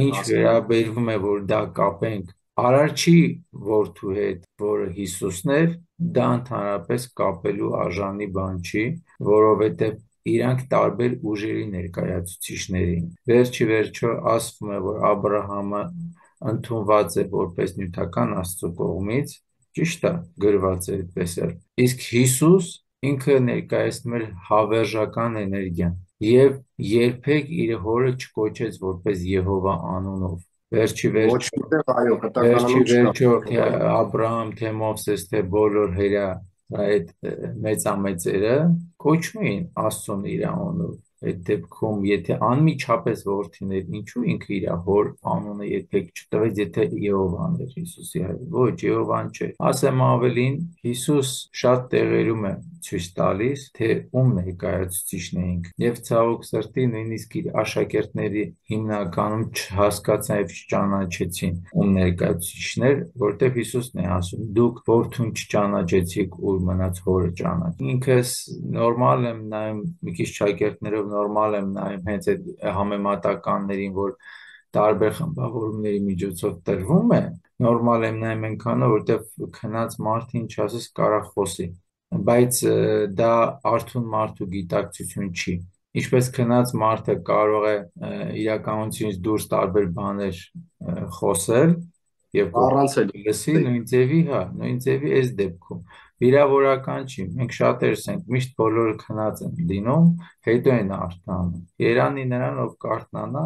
ինչ վերաբերվում է որ դա կապենք Արարչի որդու հետ որը Հիսուսն էր դա ընդհանրապես կապելու արժանի բան չի որովհետեւ իրանք տարբեր ուժերի ներկայացուցիչներ էին վերջի վերջո ասվում է որ Աբրահամը ընդունված է որպես նյութական աստծո կողմից ճիշտ է գրված է այդպես էլ իսկ Հիսուս ինքը ներկայացնում էր հավերժական էներգիան եւ երբեք իր հորը չկոչեց որպես Եհովա անունով վերջի վերջո թե Աբրահամ թե Մովսես թե բոլոր հերա այդ մեծամեծերը կոչում էին Աստծուն իր անունով այդ դեպքում եթե անմիջապես որդիներ ինչու ինքը իր հոր անունը երբեք չտվեց եթե Եհովան էր Հիսուսի հայր ոչ Եհովան չէ ասեմ ավելին Հիսուս շատ տեղերում է ցույց տալիս թե ում ներկայացուցիչն էինք եւ ցավոք սրտի նույնիսկ իր աշակերտների հիմնականում չհասկացան եւ չճանաչեցին ում ներկայացուցիչներ որտեղ Հիսուսն է ասում դուք որդուն չճանաչեցիք ու մնաց հորը ճանաչ ինքս նորմալ եմ նայում մի քիչ շակերտներով նորմալ եմ նայում հենց այդ համեմատականներին որ տարբեր խմբավորումների միջոցով տրվում է նորմալ եմ նայում այնքանը որտեղ քնած մարդը ինչ ասես կարա խոսի բայց դա արթուն մարդու գիտակցություն չի ինչպես քնած մարդը կարող է իրականությունից դուրս տարբեր բաներ խոսել եւ լսի նույն ձևի այս դեպքում վիրավորական չի մենք շատերս ենք միշտ բոլորը քնած են լինում հետո են արտանում երանի նրան ով կարթնանա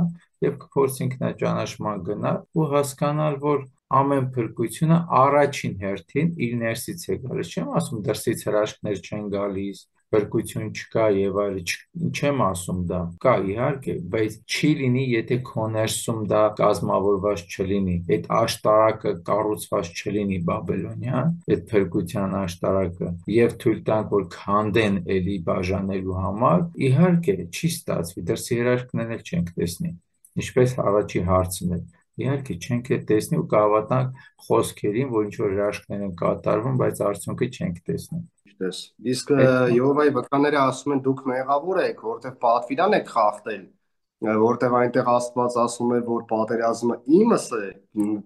եւ կփորձի ինքնաճանաչման գնալ ու հասկանալ որ ամեն փրկությունը առաջին հերթին իր ներսից է գալիս չեմ ասում դրսից հրաշքներ չեն գալիս փրկություն չկա եւ այլն չեմ ասում դա կա իհարկե բայց չի լինի եթե քո ներսում դա կազմավորված չլինի այդ աշտարակը կառուցված չլինի բաբելոնյան այդ փրկության աշտարակը եւ թույլ տանք որ քանդեն էլի բաժանելու համար իհարկե չի ստացվի դրսի հրաշքներն չենք տեսնի ինչպես առաջի հարցն է իհարկե չենք տեսնի ու կհավատանք խոսքերին որ ինչ որ հրաշքներ են կատարվում բայց արդյունքը չենք տեսնի Դες իսկ Եհովայի վկաները ասում են դուք մեղավոր եք, որտեղ պատվիրան եք խախտել, որտեղ այնտեղ Աստված ասում է, որ պատերազմը իմս է,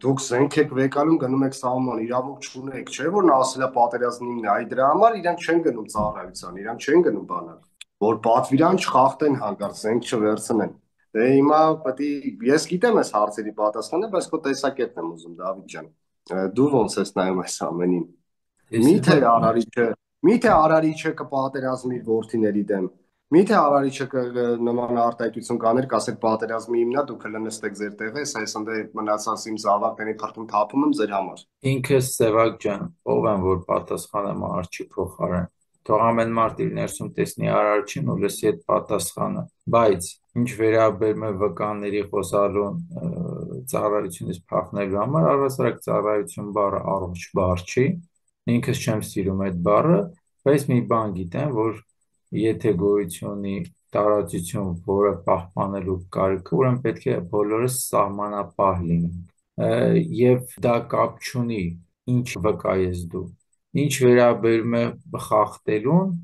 դուք զենք եք վեկալում, գնում եք սահման, իրավունք չունեք, չէ՞ որ նա ասել է պատերազմն իմն է, այ դրա համար իրանք չեն գնում ծառայության, իրանք չեն գնում բանակ, որ պատվիրան չխախտեն հանկարծ զենք չվերցնեն։ Դե հիմա ես գիտեմ այս հարցերի պատասխանը, բայց քո տեսակետն եմ ուզում, Դավիթ ջան։ Դու ոնց ես նայում այս ամենին։ Միթե արարիչը Միթե արարիչը կպատերազմի իր որդիների դեմ։ Միթե արարիչը նման արտահայտություն կաներ, կասեր պատերազմի իմնա, դուք լնստեք ձեր տեղը, այս ընդ մնացած իմ զավակների քրտում թափում եմ ձեր համար։ Ինքս Սևակ ջան, ով եմ որ պատասխանեմ արարչի փոխարեն։ Թող ամեն մարդ իր ներսում տեսնի արարչին ու լսի այդ պատասխանը։ Բայց ինչ վերաբերում է վկաների խոսալուն ծառայությունից փախնելու համար, առհասարակ ծառայություն բառը առողջ բառ չի։ Ինքս չեմ սիրում այդ բառը, բայց մի բան գիտեմ, որ եթե գոյություն ունի տարածություն, որը պահպանելու կարիքը, ուրեմն պետք է բոլորս սահմանապահ լինենք։ Եվ դա կապ չունի ինչ վկա ես դու։ Ինչ վերաբերում է խախտելուն,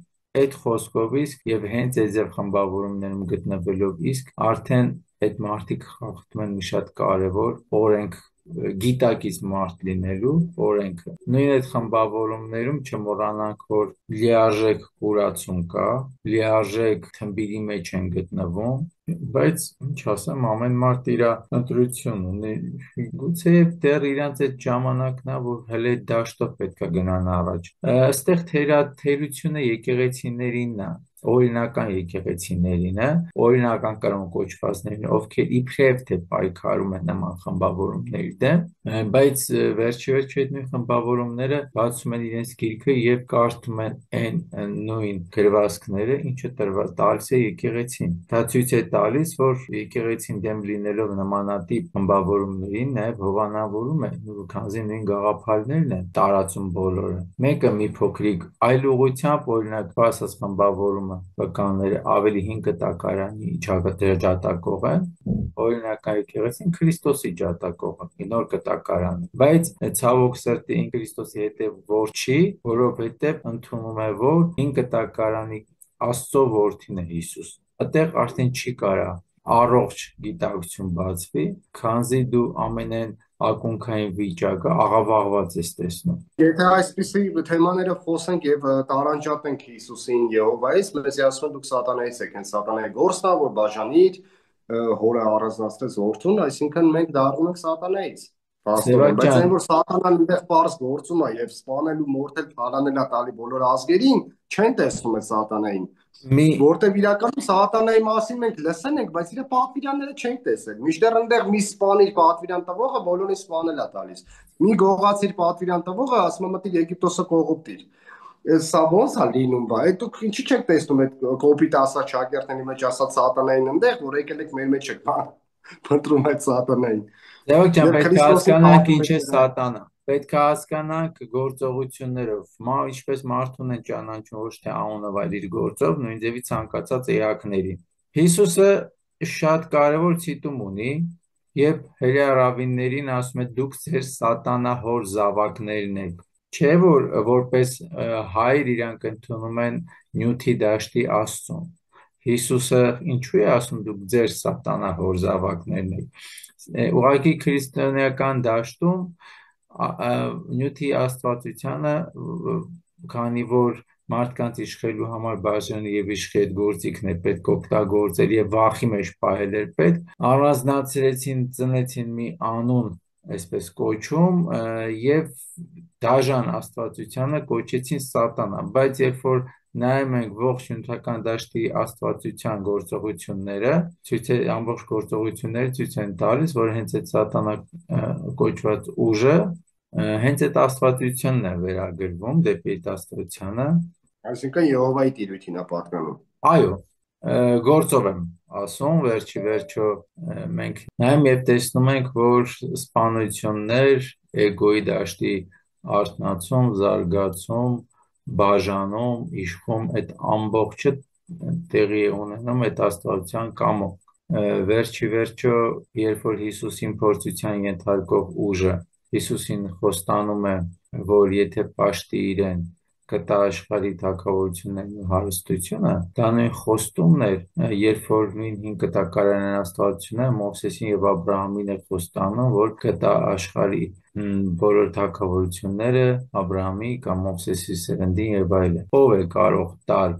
այդ խոսքով իսկ եւ հենց այդ ձև խմբավորումներում գտնվելով իսկ արդեն այդ մարդիկ խախտում են մի շատ կարևոր օրենք գիտակից մարդ լինելու օրենքը։ Նույն այդ խմբավորումներում չմոռանանք, որ լիարժեք կուրացում կա, լիարժեք թմբիրի մեջ են գտնվում, բայց ինչ ասեմ, ամեն մարդ իր ընտրություն ունի։ Գուցե դեռ իրանց այդ ժամանակն է, որ հələ դաշտով պետք է գնան առաջ։ Այստեղ թերությունը եկեղեցիներինն է, օրինական եկեղեցիներին է, օրինական կրոն կոչվածներին, ովքեր իբրև թե պայքարում են նման խմբավորումների դեմ, բայց վերջիվերջո այդ նույն խմբավորումները բացում են իրենց գիրքը եւ կարդում են այն նույն գրվածքները, ինչը տալիս է եկեղեցին։ Դա ցույց է տալիս, որ եկեղեցին դեմ լինելով նմանատիպ խմբավորումներին նաև հովանավորում է, քանզի նույն գաղափարներն են տարածում բոլորը։ Մեկը մի փոքրիկ այլ ուղղությամբ, օրինակ, ասած խմբավորումը վկանները ավելի հին կտակարանի ջատագով են, օրինական եկեղեցին Քրիստոսի ջատագով է, նոր կտակարանի, բայց ցավոք սրտի Քրիստոսի հետևավոր չի, որովհետև ընդունում է, որ հին կտակարանի Աստծո որդին է Հիսուս։ Այդտեղ արդեն չի կարա առողջ գիտակցություն բացվի, քանզի դու ամենայն ակունքային վիճակը աղավաղված ես տեսնում։ Եթե այսպիսի թեմաները խոսենք եւ տարանջատենք Հիսուսին Եհովայից, մեզ ասում են դուք սատանայից եք, հենց սատանայի գործն է, որ բաժանիր հորը առանձնացրեց որդուն, այսինքն մենք դառնում ենք սատանայից։ Բայց այն որ սատանան այնտեղ པարզ գործում է եւ սպանելու, մորթել, թալանելա տալի բոլոր ազգերին, չեն տեսնում այդ սատանային։ Որտեւ իրականում սատանայի մասին մենք լսեն ենք, բայց իր պատվիրանները չենք տեսել։ Միշտեղ այնտեղ մի սպանիր պատվիրան տվողը բոլորին սպանել է տալիս։ Մի գողացիր պատվիրան տվողը ասում է մտի Եգիպտոսը կողոպտիր։ Սա ոնց է լինում, բայց դուք ինչի չեք տեսնում այդ կոպիտ ասած շագերտների մեջ ասած սատանային այնտեղ, որ եկել եք մեր մեջ եք փնտրում այդ սատանային։ Դեվոք ջան, պետք է հասկանանք ինչ է սատանա։ Պետք է հասկանանք գործողություններով, ինչպես մարդուն են ճանաչում ոչ թե անունով, այլ իր գործով, նույն ձևի ցանկացած էակների։ Հիսուսը շատ կարևոր ցիտում ունի, եւ հրեա ռավիններին ասում է դուք ձեր սատանահոր զավակներն եք։ Չէ որ որպես հայր իրանք ընդունում են նյութի դաշտի Աստծուն։ Հիսուսը ինչու է ասում դուք ձեր սատանահոր զավակներն եք։ Ուղղակի քրիստոնեական դաշտում նյութի աստվածությանը, քանի որ մարդկանց իշխելու համար բաժանի եւ իշխի այդ գործիքն է պետք օգտագործել եւ վախի մեջ պահել էր պետք, առանձնացրեցին, ծնեցին մի անուն, այսպես կոչում, եւ դաժան աստվածությանը կոչեցին սատանա, բայց երբ որ նայում ենք ողջ նյութական դաշտի աստվածության գործողությունները, ամբողջ գործողությունները ցույց են տալիս, որ հենց այդ սատանա կոչված ուժը հենց այդ աստվածությունն է վերագրվում դեպի այդ աստվածությանը, այսինքն Եհովայի տիրույթին է պատկանում։ Այո, գործով եմ ասում, վերջի վերջո մենք նայում եւ տեսնում ենք, որ սպանություններ, էգոյի դաշտի արթնացում, զարգացում, բաժանում, իշխում այդ ամբողջը տեղի է ունենում այդ աստվածության կամոք։ Վերջի վերջո, երբ որ Հիսուսին փորձության ենթարկող ուժը Հիսուսին խոստանում է, որ եթե պաշտի իրեն, կտա աշխարհի թագավորություններն ու հարստությունը, դա նույն խոստումն էր, երբ որ նույն հին կտակարանային աստվածությունը Մովսեսին եւ Աբրահամին է խոստանում, որ կտա աշխարհի բոլոր թագավորությունները Աբրահամի կամ Մովսեսի սերնդին եւ այլն։ Ով է կարող տալ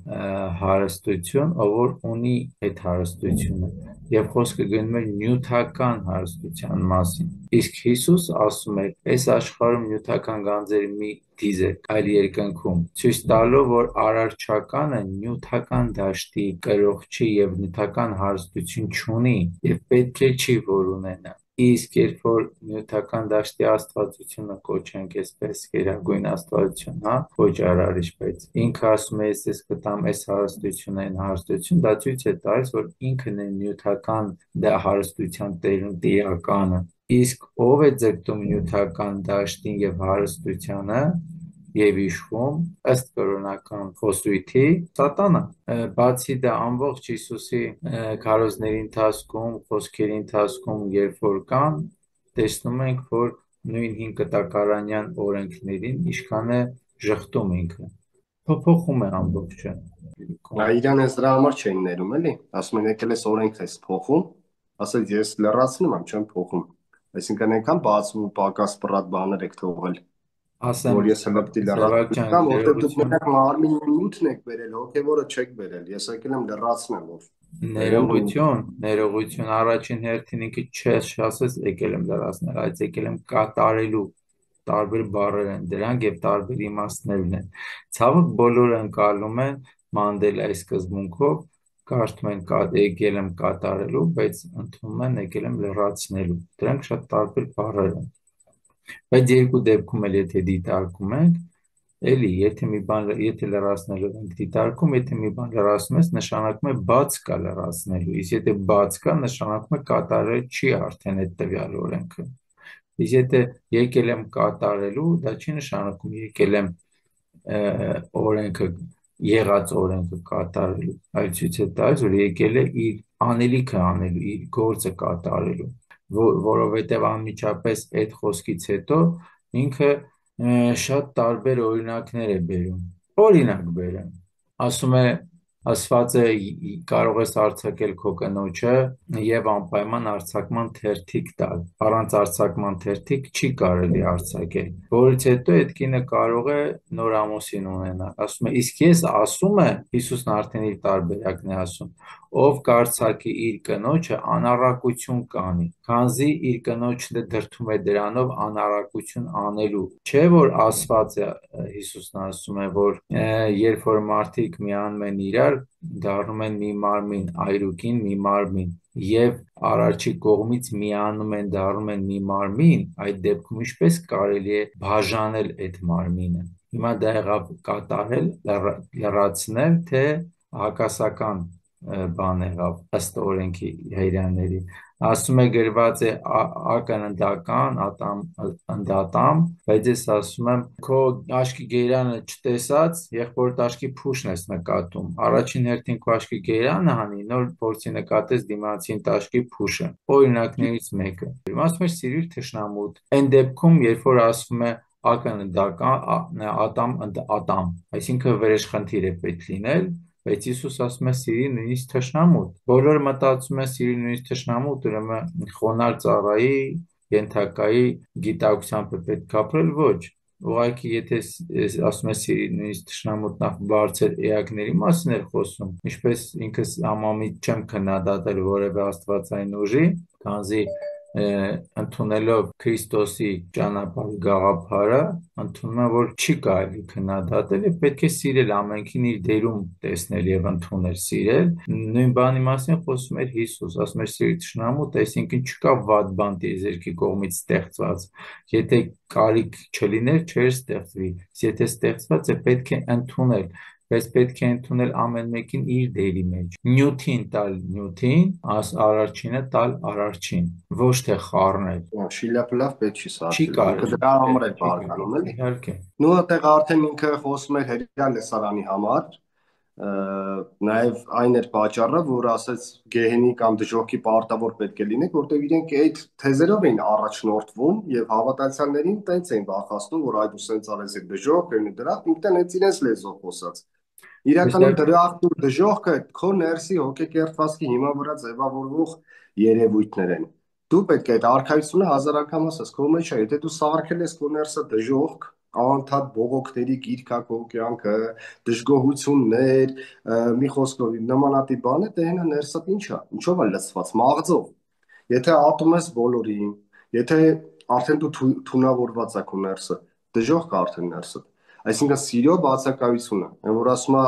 հարստություն, ով որ ունի այդ հարստությունը, եւ խոսքը գնում է նյութական հարստության մասին։ Իսկ Հիսուս ասում է, այս աշխարհում նյութական գանձերի մի դիզ է, այլ երկնքում, ցույց տալով, որ արարչականը նյութական դաշտի կրող չի եւ նյութական հարստություն չունի եւ պետք է չի որ ունենա։ Իսկ երբ որ նյութական դաշտի աստվածությունը կոչենք այսպես գերագույն աստվածություն, հա, ոչ արարիչ, բայց ինքը ասում է, ես կտամ այս հարստությունը, այն հարստություն, դա ցույց է տալիս, որ ինքն է նյութական դա հարստության տերականը։ Իսկ ով է ձգտում նյութական դաշտին եւ հարստությանը եւ իշխում ըստ կրոնական խոսույթի սատանա։ Բացի դա ամբողջ Հիսուսի քարոզների ընթացքում, խոսքերի ընթացքում, երբ որ կան, տեսնում ենք, որ նույն հին կտակարանյան օրենքներին ինչքան է ժխտում ինքը, փոփոխում է ամբողջը։ Իրան ես դրա համար չէին ներում, էլի։ Ասում են եկել ես օրենքն ես փոխում, ասել ես լրացնում եմ, չեմ փոխում։ Այսինքն այնքան բացում ու պակաս պռատ բաներ եք թողել, Ասեմ, որ ես հլպտի լրացում կամ որտեղ դուք մենակ մարմին նյութն եք բերել, հոգևորը չեք բերել։ Ես եկել եմ լրացնեմ, որ ներողություն, առաջին հերթին ինքը չասես եկել եմ լրացնել, այլ եկել եմ կատարելու, տարբեր բառեր են դրանք եւ տարբեր իմաստներն են։ Ցավոք բոլորը ընկալում են Մանդելայի սկզբունքով, կարծում են եկել եմ կատարելու, բայց ընդունում են եկել եմ լրացնելու։ Դրանք շատ տարբեր բառեր են։ Բայց երկու դեպքում էլ եթե դիտարկում ենք, էլի, եթե լրացնելով ենք դիտարկում, եթե մի բան լրացնում ես, նշանակում է բաց կա լրացնելու, իսկ եթե բաց կա, նշանակում է կատարել չի արդեն այդ տվյալ օրենքը։ Իսկ եթե եկել եմ կատարելու, դա չի նշանակում եկել եմ օրենքը եղած օրենքը կատարելու, այլ ցույց է տալիս, որ եկել է իր անելիքը անելու, իր գործը կատարելու, որովհետև անմիջապես այդ խոսքից հետո ինքը շատ տարբեր օրինակներ է բերում։ Օրինակ բերեմ, ասում է ասված է կարող ես արձակել քո կնոջը եւ անպայման արձակման թերթիկ տալ։ Առանց արձակման թերթիկ չի կարելի արձակել։ Որից հետո այդ կինը կարող է նոր ամուսին ունենալ։ Ասում է, իսկ ես ասում եմ, Հիսուսն արդեն իր տարբերակն է ասում, ով կարձակի իր կնոջը անառակություն կանի, քանզի իր կնոջը դրդում է դրանով անառակություն անելու։ Չէ որ ասված է, Հիսուսն ասում է, որ երբ որ մարդիկ միանում են իրար, դառնում են մի մարմին, այրուկին մի մարմին, եւ արարչի կողմից միանում են, դառնում են մի մարմին, այդ դեպքում ինչպես կարելի է բաժանել այդ մարմինը։ Հիմա դա եղավ կատարել, լրացնել, թե հակասական բան եղավ ըստ օրենքի հերաների։ Ասում է գրված է ակն ընդական, ընդատամ, բայց ես ասում եմ քո աչքի գերանը չտեսած եղբորդ աչքի փուշն ես նկատում։ Առաջին հերթին քո աչքի գերանը հանի, նոր փորձի նկատես դիմացին աչքի փուշը։ Օրինակներից մեկը։ Ասում է սիրիր թշնամուդ։ Այն դեպքում, երբ որ ասվում է ակն ընդական, ատամ, այսինքն վրեժխնդիր է պետք լինել, բայց Հիսուս ասում է սիրի նույնիսկ թշնամուդ։ Բոլորը մտածում են սիրի նույնիսկ թշնամուդ, ուրեմն խոնարհ ծառայի, ենթակայի գիտակցությամբ է պետք ապրել, ոչ։ Ուղղակի եթե ասում է սիրի նույնիսկ թշնամուդ, նախ բարձր էակների մասին է խոսում, ինչպես ինքս համամիտ չեմ քննադատել որևէ աստվածային ուժի, քանզի ընդունելով Քրիստոսի ճանապարհի գաղափարը, ընդունում եմ, որ չի կարելի քննադատել եւ պետք է սիրել ամենքին իր դերում տեսնել եւ ընդունել սիրել։ Նույն բանի մասին խոսում էր Հիսուս, ասում էր սիրի թշնամուդ, այսինքն չկա վատ բան տիեզերքի կողմից ստեղծված։ Եթե կարիք չլիներ, չէր ստեղծվի։ Եթե ստեղծված է, պետք է ընդունել, բայց պետք է ընդունել ամեն մեկին իր դերի մեջ։ Նյութին տալ նյութին, արարչինը տալ արարչին, ոչ թե խառնել։ Շիլապլավ պետք չի Չի սարքել։ կարելի։ Դրա համար է բարկանում, էլի։ Իհարկե։ Նույնտեղ արդեն ինքը խոսում էր հերյա լեսարանի համար, Նաև այն էր պատճառը, որ ասեց գեհենի կամ դժոխքի պարտավոր պետք է լինեք, որտեղ իրենք այդ թեզերով էին առաջնորդվում եւ հավատացյալներին տենց էին բախացնում, որ այդ ու սենց արեցիք դժոխք, կերնի դրախտ, ինքն հենց իրենց լեզվով խոսած։ Իրականում դրախտն ու դժոխքը քո ներսի հոգեկերտվածքի հիման վրա ձևավորվող երևույթներ են։ Դու պետք է այդ արխայությունը հազար անգամ ասես, քո մեջ է, եթե դու սարքել ես քո ներսը դժոխք, անընդհատ բողոքների գիրքա քո կյանքը, դժգոհություններ, մի խոսքով նմանատիպ բան է, դե հենա ներսդ ինչա, ինչով է լցված, մաղձով։ Եթե ատում ես բոլորին, եթե արդեն դու թունավորված է քո ներսը, դժոխք է արդեն ներսդ։ Այսինքն սիրո բացակայությունը, այն որ ասում է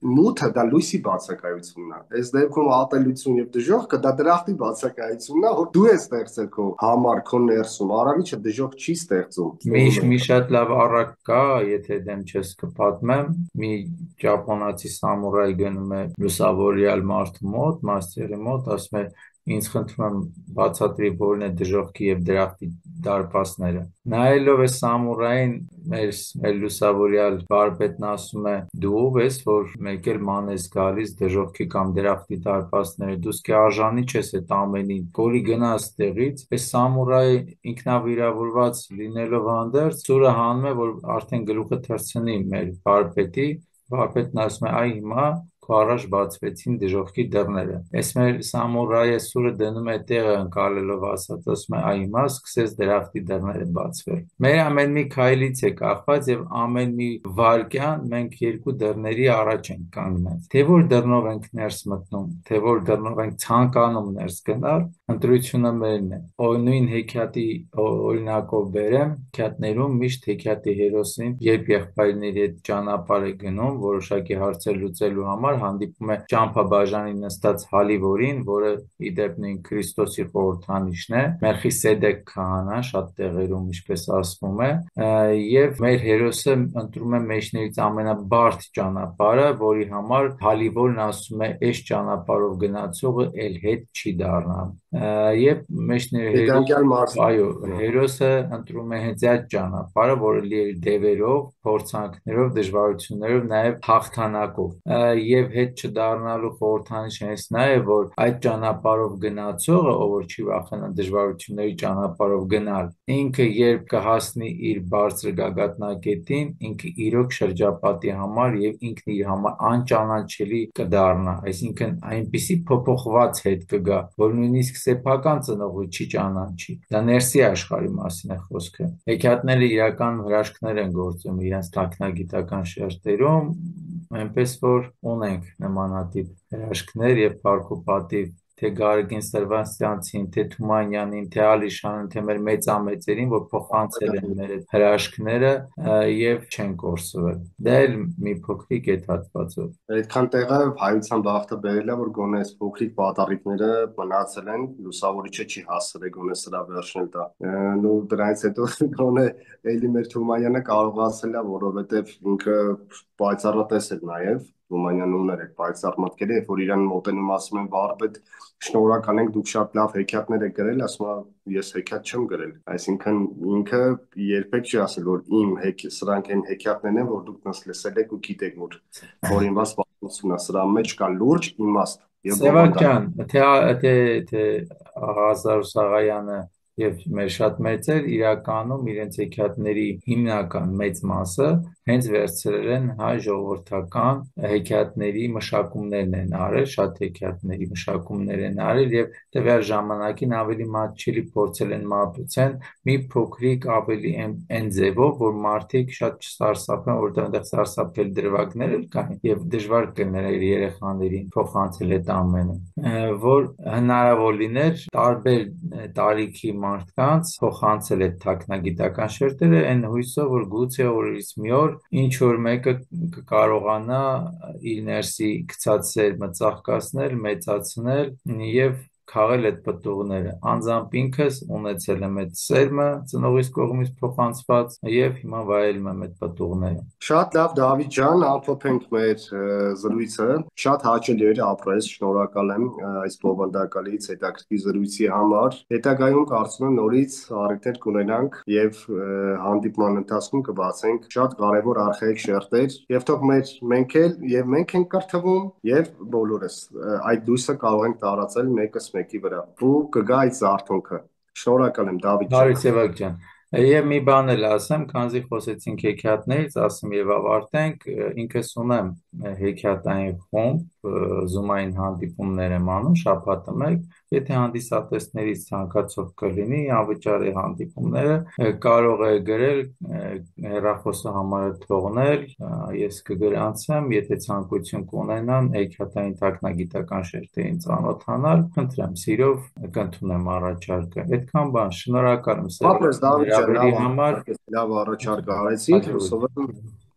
մութը դա լույսի բացակայությունն է։ Այս դեպքում ատելություն եւ դժոխքը դա դրախտի բացակայությունն է, որ դու ես ստեղծել քո համար, քո ներսում։ Արարիչը դժոխք չի ստեղծում։ Մի շատ լավ առակ կա, եթե դեմ չես կպատմեմ, մի ճապոնացի սամուրայ գնում է լուսավորյալ մարդու մոտ, մաստերի մոտ, ասում է ինձ խնդրում եմ բացատրի որն է դժոխքի եւ դրախտի դարպասները։ Նայելով է սամուրային, մեր լուսավորյալ վարպետն ասում է դու ով ես, որ մեկ էլ ման ես գալիս դժոխքի կամ դրախտի դարպասները, դու սկի արժանի չես այդ ամենին, գոլի գնաս տեղից, այս սամուրայ ինքնավիրավորված լինելով հանդերձ, սուրը հանում է, որ արդեն գլուխը թռցնի մեր վարպետի, վարպետն ասում է այ հիմա քո առաջ բացվեցին դժոխքի դռները։ Այս մեր սամուրայը սուրը դնում է տեղը ընկալելով ասած, ասում է այ հիմա սկսեց դրախտի դռները բացվել։ Մեր ամեն մի քայլից է կախված եւ ամեն մի վայրկյան մենք երկու դռների առաջ ենք կանգնած։ Թե որ դռնով ենք ներս մտնում, թե որ դռնով ենք ցանկանում ներս գնալ, ընտրությունը մերն է։ Նույն հեքիաթի օրինակով բերեմ, հեքիաթներում միշտ հեքիաթի հերոսին, երբ եղբայրների հետ ճանապարհ է գնում, որոշակի հարցեր լուծելու համար հանդիպում է ճամփաբաժանի նստած հալիվորին, որը ի դեպ նույն Քրիստոսի խորհրդանիշն է, Մելխիսեդեկ քահանա, շատ տեղերում ինչպես ասվում է, եւ մեր հերոսը ընտրում է մեջներից ամենաբարդ ճանապարհը, որի համար հալիվորն ասում է այս ճանապարհով գնացողը էլ հետ չի դառնա։ Եվ հերոսը ընտրում է հենց այդ ճանապարհը, որը լի է դևերով, փորձանքներով, դժվարություններով, նաև հաղթանակով։ Եվ հետ չդառնալու խորհրդանիշը հենց նա է, որ այդ ճանապարհով գնացողը, ով որ չի վախենա դժվարությունների ճանապարհով գնալ, ինքը երբ կհասնի իր բարձր գագաթնակետին, ինքը իրոք շրջապատի համար եւ ինքն իր համար անճանաչելի կդառնա, այսինքն այնպիսի փոփոխված հետ կգա, որ նույնիսկ սեփական ծնողը չի ճանաչի։ Դա ներսի աշխարհի մասին է խոսքը։ Հեքիաթները իրական հրաշքներ են գործում իրենց թաքնագիտական շերտերում, այնպես որ ունենք նմանատիպ հրաշքներ եւ փառքոպատիվ թե Գարեգին Սրվաստյանցին, թե Թումանյանին, թե Ալիշանին, թե մեր մեծամեծերին, որ փոխանցել են մեր հրաշքները եւ չեն կորսվել։ Դա էլ մի փոքրիկ այդ հատվածով։ Այդքան տեղը հայության բախտը բերել է, որ գոնե այս փոքրիկ պատառիկները մնացել են, լուսավորիչը չի հասցրել գոնե սրա վերջնել տա։ Ու դրանից հետո գոնե Էլի մեր Թումանյանը կարողացել է, որովհետեւ ինքը պայծառատես էր նաեւ Թումանյանը ուներ այդ պայծառ մտքերը, երբ որ իրան մոտենում ասում են վարպետ, շնորհակալ ենք, դուք շատ լավ հեքիաթներ եք գրել, ասում է ես հեքիաթ չեմ գրել։ Այսինքն ինքը երբեք չի ասել, որ սրանք այն հեքիաթներն են, որ դուք լսել եք ու գիտեք, որ հորինված պատմություն է, սրա մեջ կա լուրջ իմաստ եւ Սևակյան, թե Ղազար Սաղայանը եւ մեր շատ մեծեր իրականում իրենց հեքիաթների հիմնական մեծ մասը հենց վերցրել են հայ ժողովրդական հեքիաթների մշակումներն են արել, շատ հեքիաթների մշակումներ են արել եւ տվյալ ժամանակին ավելի մատչելի փորձել են մատուցեն մի փոքրիկ ավելի այն ձևով, որ մարդիկ շատ չսարսափեն, որտեղ այնտեղ սարսափել դրվագներ էլ կային եւ դժվար կներ երեխաներին փոխանցել այդ ամենը, որ հնարավոր լիներ տարբեր տարիքի մարդկանց փոխանցել այդ թաքնագիտական շերտերը այն հույսով, որ գուցե օրից մի օր ինչ որ մեկը կկարողանա իր ներսի գցած սեր մծաղկացնել, մեծացնել եւ քաղել այդ պտուղները։ Անձամբ ինքս ունեցել եմ այդ սերմը ծնողիս կողմից փոխանցված եւ հիմա վայելում եմ այդ պտուղները։ Շատ լավ, Դավիթ ջան, ամփոփենք մեր զրույցը։ Շատ հաճելի էր ապրես, շնորհակալ եմ այս բովանդակալից հետաքրքիր զրույցի համար։ Հետագայում կարծում եմ նորից առիթներ կունենանք եւ հանդիպման ընթացքում կբացենք շատ կարեւոր արխայիկ շերտեր եւ թող մենք ենք կրթվում եւ բոլորս այդ լույսը կարող ենք տարածել մեկս մեկի վրա ու կգա այդ զարթոնքը։ Շնորհակալ եմ, Դավիթ ջան։ Բարի Սևակ ջան։ Եվ մի բան էլ ասեմ, քանզի խոսեցինք հեքիաթներից, ասեմ եւ ավարտենք, ինքս ունեմ հեքիաթային խումբ, զումային հանդիպումներ եմ անում շաբաթը մեկ, եթե հանդիսատեսներից ցանկացող կլինի, անվճար է հանդիպումները, կարող է գրել, հեռախոսը համարը թողնել, ես կգրանցեմ, եթե ցանկություն կունենան հեքիաթային թաքնագիտական շերտերին ծանոթանալ, խնդրեմ, սիրով կընդունեմ առաջարկը։ Այդքան բան, շնորհակալ եմ Ապրես Դավիթ ջան, հրավերի համար, լավ առաջարկ արեցիր, հուսով եմ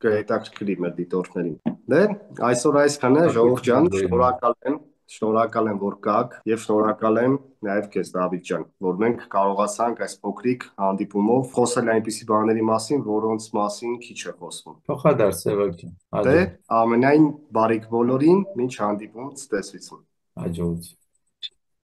կհետաքրքրի մեր դիտորդներին։ Դե, այսօր այսքանը, ժողովուրդ ջան, շնորհակալ եմ, որ կաք եւ շնորհակալ եմ նաեւ քեզ Դավիթ ջան, որ մենք կարողացանք այս փոքրիկ հանդիպումով խոսել այնպիսի բաների մասին, որոնց մասին քիչ է խոսվում։ փոխադարձ Սևակ ջան, Դե, ամենայն բարիք բոլորին, մինչ հանդիպում, ցտեսություն։ հաջողություն։